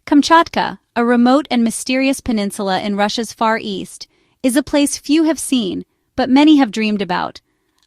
Kamchatka, a remote and mysterious peninsula in Russia's far east, is a place few have seen, but many have dreamed about.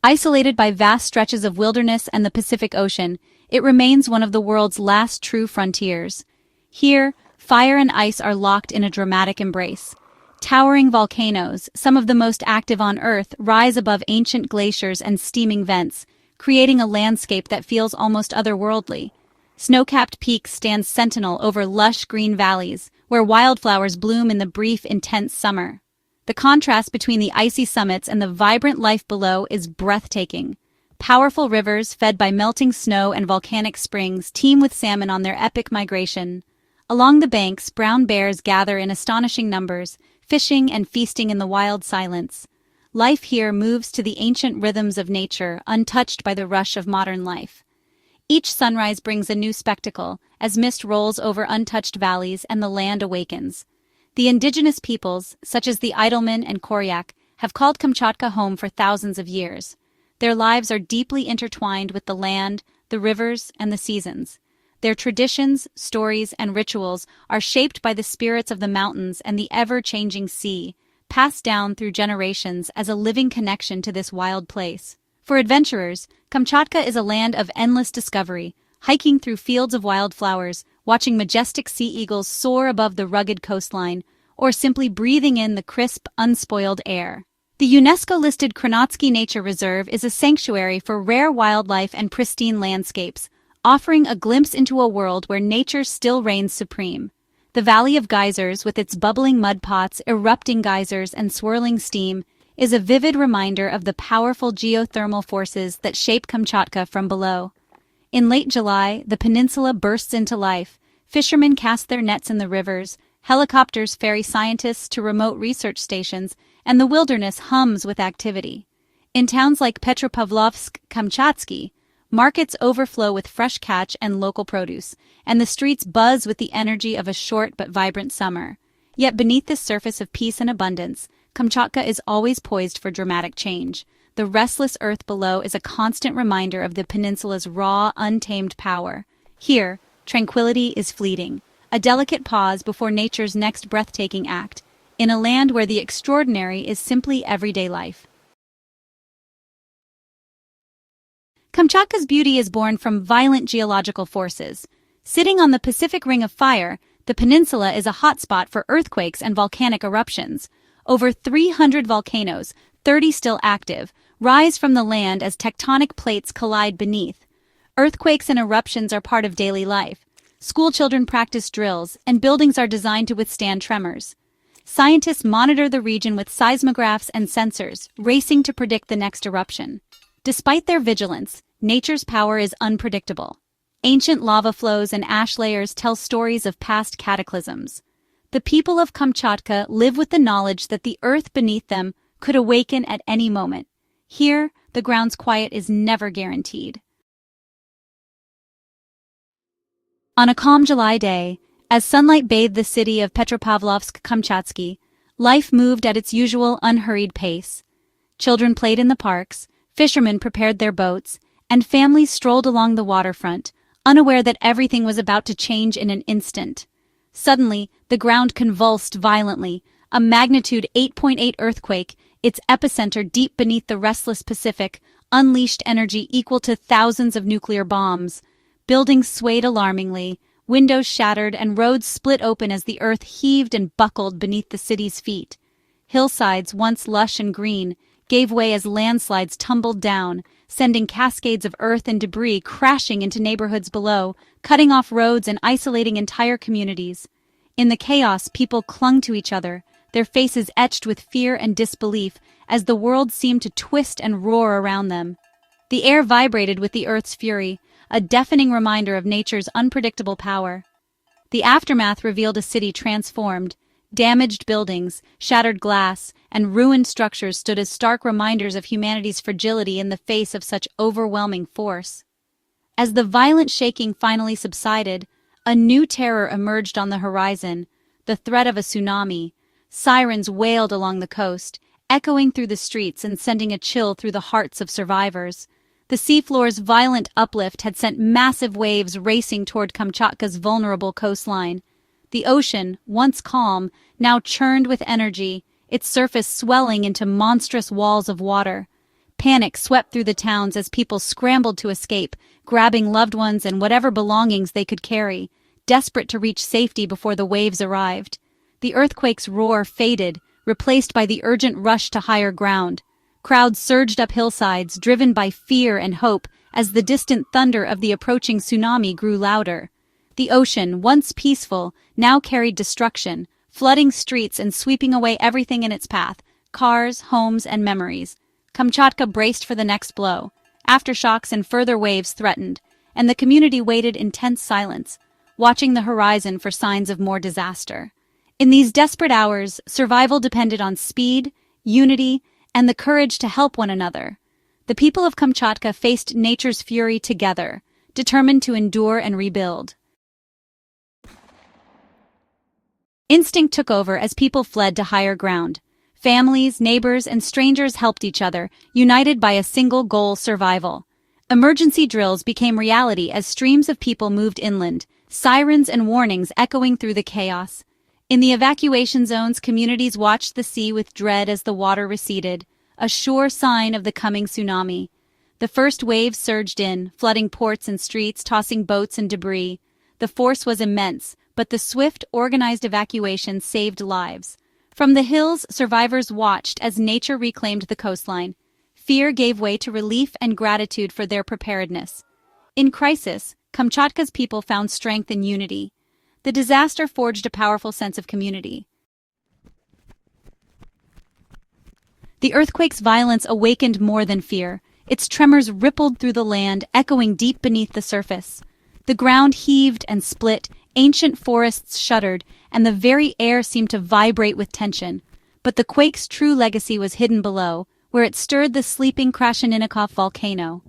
Isolated by vast stretches of wilderness and the Pacific Ocean, it remains one of the world's last true frontiers. Here, fire and ice are locked in a dramatic embrace. Towering volcanoes, some of the most active on Earth, rise above ancient glaciers and steaming vents, creating a landscape that feels almost otherworldly. Snow-capped peaks stand sentinel over lush green valleys, where wildflowers bloom in the brief, intense summer. The contrast between the icy summits and the vibrant life below is breathtaking. Powerful rivers, fed by melting snow and volcanic springs, teem with salmon on their epic migration. Along the banks, brown bears gather in astonishing numbers, fishing and feasting in the wild silence. Life here moves to the ancient rhythms of nature, untouched by the rush of modern life. Each sunrise brings a new spectacle, as mist rolls over untouched valleys and the land awakens. The indigenous peoples, such as the Idolmen and Koryak, have called Kamchatka home for thousands of years. Their lives are deeply intertwined with the land, the rivers, and the seasons. Their traditions, stories, and rituals are shaped by the spirits of the mountains and the ever-changing sea, passed down through generations as a living connection to this wild place. For adventurers, Kamchatka is a land of endless discovery, hiking through fields of wildflowers, watching majestic sea eagles soar above the rugged coastline, or simply breathing in the crisp, unspoiled air. The UNESCO-listed Krasheninnikov Nature Reserve is a sanctuary for rare wildlife and pristine landscapes, offering a glimpse into a world where nature still reigns supreme. The Valley of Geysers, with its bubbling mud pots, erupting geysers, and swirling steam, is a vivid reminder of the powerful geothermal forces that shape Kamchatka from below. In late July, the peninsula bursts into life. Fishermen cast their nets in the rivers, helicopters ferry scientists to remote research stations, and the wilderness hums with activity. In towns like Petropavlovsk-Kamchatsky, markets overflow with fresh catch and local produce, and the streets buzz with the energy of a short but vibrant summer. Yet beneath this surface of peace and abundance, Kamchatka is always poised for dramatic change. The restless earth below is a constant reminder of the peninsula's raw, untamed power. Here, tranquility is fleeting, a delicate pause before nature's next breathtaking act, in a land where the extraordinary is simply everyday life. Kamchatka's beauty is born from violent geological forces. Sitting on the Pacific Ring of Fire, the peninsula is a hotspot for earthquakes and volcanic eruptions. Over 300 volcanoes, 30 still active, rise from the land as tectonic plates collide beneath. Earthquakes and eruptions are part of daily life. Schoolchildren practice drills, and buildings are designed to withstand tremors. Scientists monitor the region with seismographs and sensors, racing to predict the next eruption. Despite their vigilance, nature's power is unpredictable. Ancient lava flows and ash layers tell stories of past cataclysms. The people of Kamchatka live with the knowledge that the earth beneath them could awaken at any moment. Here, the ground's quiet is never guaranteed. On a calm July day, as sunlight bathed the city of Petropavlovsk-Kamchatsky, life moved at its usual unhurried pace. Children played in the parks, fishermen prepared their boats, and families strolled along the waterfront, unaware that everything was about to change in an instant. Suddenly, the ground convulsed violently. A magnitude 8.8 earthquake, its epicenter deep beneath the restless Pacific, unleashed energy equal to thousands of nuclear bombs. Buildings swayed alarmingly, windows shattered, and roads split open as the earth heaved and buckled beneath the city's feet. Hillsides, once lush and green, gave way as landslides tumbled down, sending cascades of earth and debris crashing into neighborhoods below, cutting off roads and isolating entire communities. In the chaos, people clung to each other, their faces etched with fear and disbelief as the world seemed to twist and roar around them. The air vibrated with the earth's fury, a deafening reminder of nature's unpredictable power. The aftermath revealed a city transformed. Damaged buildings, shattered glass, and ruined structures stood as stark reminders of humanity's fragility in the face of such overwhelming force. As the violent shaking finally subsided, a new terror emerged on the horizon, the threat of a tsunami. Sirens wailed along the coast, echoing through the streets and sending a chill through the hearts of survivors. The seafloor's violent uplift had sent massive waves racing toward Kamchatka's vulnerable coastline. The ocean, once calm, now churned with energy, its surface swelling into monstrous walls of water. Panic swept through the towns as people scrambled to escape, grabbing loved ones and whatever belongings they could carry, desperate to reach safety before the waves arrived. The earthquake's roar faded, replaced by the urgent rush to higher ground. Crowds surged up hillsides, driven by fear and hope, as the distant thunder of the approaching tsunami grew louder. The ocean, once peaceful, now carried destruction, flooding streets and sweeping away everything in its path, cars, homes, and memories. Kamchatka braced for the next blow. Aftershocks and further waves threatened, and the community waited in tense silence, watching the horizon for signs of more disaster. In these desperate hours, survival depended on speed, unity, and the courage to help one another. The people of Kamchatka faced nature's fury together, determined to endure and rebuild. Instinct took over as people fled to higher ground. Families, neighbors, and strangers helped each other, united by a single goal: survival. Emergency drills became reality as streams of people moved inland, sirens and warnings echoing through the chaos. In the evacuation zones, communities watched the sea with dread as the water receded, a sure sign of the coming tsunami. The first waves surged in, flooding ports and streets, tossing boats and debris. The force was immense, but the swift, organized evacuation saved lives. From the hills, survivors watched as nature reclaimed the coastline. Fear gave way to relief and gratitude for their preparedness. In crisis, Kamchatka's people found strength in unity. The disaster forged a powerful sense of community. The earthquake's violence awakened more than fear. Its tremors rippled through the land, echoing deep beneath the surface. The ground heaved and split, ancient forests shuddered, and the very air seemed to vibrate with tension. But the quake's true legacy was hidden below, where it stirred the sleeping Krasheninnikov volcano.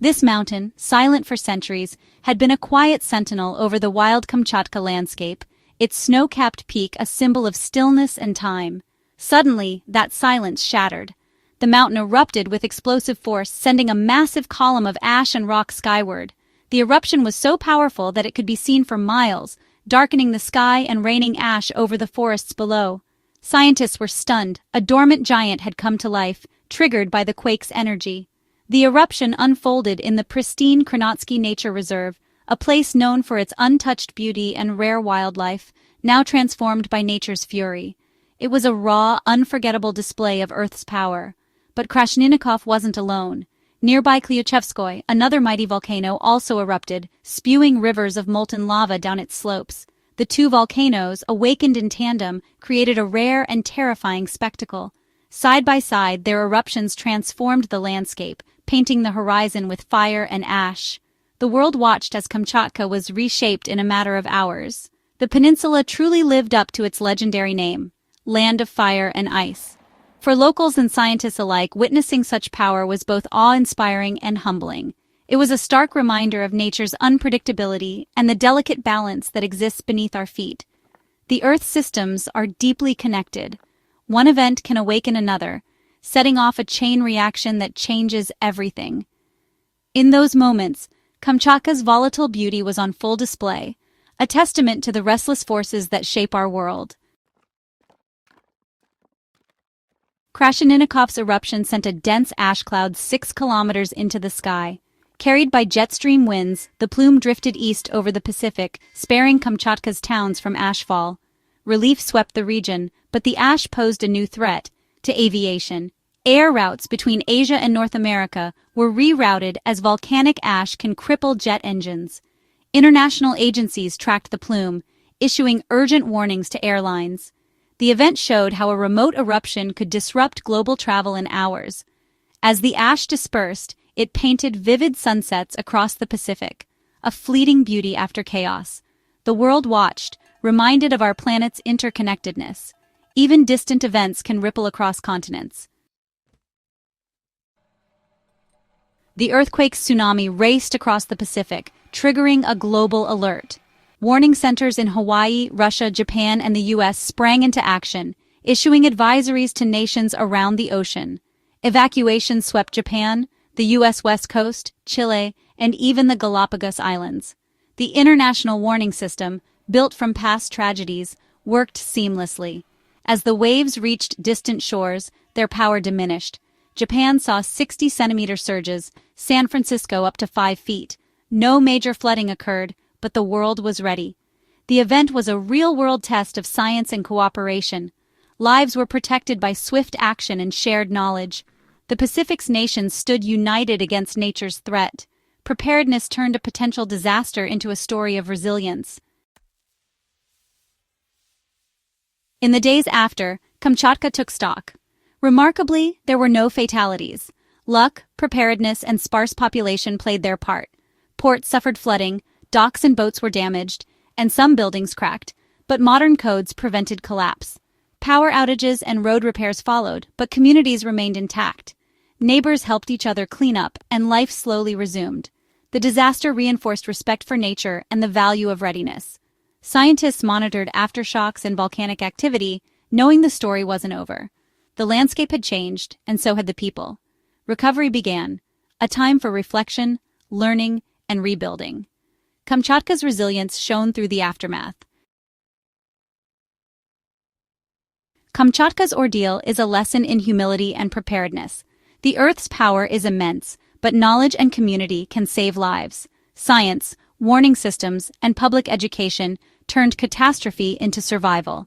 This mountain, silent for centuries, had been a quiet sentinel over the wild Kamchatka landscape, its snow-capped peak a symbol of stillness and time. Suddenly, that silence shattered. The mountain erupted with explosive force, sending a massive column of ash and rock skyward. The eruption was so powerful that it could be seen for miles, darkening the sky and raining ash over the forests below. Scientists were stunned. A dormant giant had come to life, triggered by the quake's energy. The eruption unfolded in the pristine Krasheninnikov Nature Reserve, a place known for its untouched beauty and rare wildlife, now transformed by nature's fury. It was a raw, unforgettable display of Earth's power. But Krasheninnikov wasn't alone. Nearby Klyuchevskoy, another mighty volcano, also erupted, spewing rivers of molten lava down its slopes. The two volcanoes, awakened in tandem, created a rare and terrifying spectacle. Side by side, their eruptions transformed the landscape, painting the horizon with fire and ash. The world watched as Kamchatka was reshaped in a matter of hours. The peninsula truly lived up to its legendary name, Land of Fire and Ice. For locals and scientists alike, witnessing such power was both awe-inspiring and humbling. It was a stark reminder of nature's unpredictability and the delicate balance that exists beneath our feet. The Earth's systems are deeply connected. One event can awaken another, setting off a chain reaction that changes everything. In those moments, Kamchatka's volatile beauty was on full display, a testament to the restless forces that shape our world. Krasheninnikov's eruption sent a dense ash cloud 6 kilometers into the sky. Carried by jet stream winds, the plume drifted east over the Pacific, sparing Kamchatka's towns from ashfall. Relief swept the region, but the ash posed a new threat to aviation. Air routes between Asia and North America were rerouted as volcanic ash can cripple jet engines. International agencies tracked the plume, issuing urgent warnings to airlines. The event showed how a remote eruption could disrupt global travel in hours. As the ash dispersed, it painted vivid sunsets across the Pacific, a fleeting beauty after chaos. The world watched, reminded of our planet's interconnectedness. Even distant events can ripple across continents. The earthquake's tsunami raced across the Pacific, triggering a global alert. Warning centers in Hawaii, Russia, Japan, and the U.S. sprang into action, issuing advisories to nations around the ocean. Evacuations swept Japan, the U.S. West Coast, Chile, and even the Galapagos Islands. The international warning system, built from past tragedies, worked seamlessly. As the waves reached distant shores, their power diminished. Japan saw 60-centimeter surges, San Francisco up to 5 feet. No major flooding occurred, but the world was ready. The event was a real-world test of science and cooperation. Lives were protected by swift action and shared knowledge. The Pacific's nations stood united against nature's threat. Preparedness turned a potential disaster into a story of resilience. In the days after, Kamchatka took stock. Remarkably, there were no fatalities. Luck, preparedness, and sparse population played their part. Ports suffered flooding, docks and boats were damaged, and some buildings cracked, but modern codes prevented collapse. Power outages and road repairs followed, but communities remained intact. Neighbors helped each other clean up, and life slowly resumed. The disaster reinforced respect for nature and the value of readiness. Scientists monitored aftershocks and volcanic activity, knowing the story wasn't over. The landscape had changed, and so had the people. Recovery began, a time for reflection, learning, and rebuilding. Kamchatka's resilience shone through the aftermath. Kamchatka's ordeal is a lesson in humility and preparedness. The Earth's power is immense, but knowledge and community can save lives. Science, warning systems, and public education turned catastrophe into survival.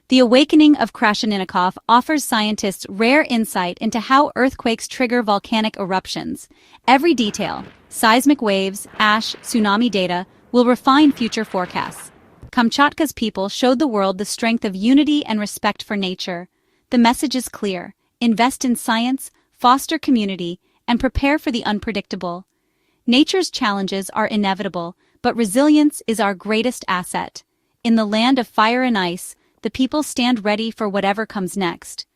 The awakening of Krasheninnikov offers scientists rare insight into how earthquakes trigger volcanic eruptions. Every detail, seismic waves, ash, tsunami data, will refine future forecasts. Kamchatka's people showed the world the strength of unity and respect for nature. The message is clear: invest in science, foster community, and prepare for the unpredictable. Nature's challenges are inevitable, but resilience is our greatest asset. In the land of fire and ice, the people stand ready for whatever comes next.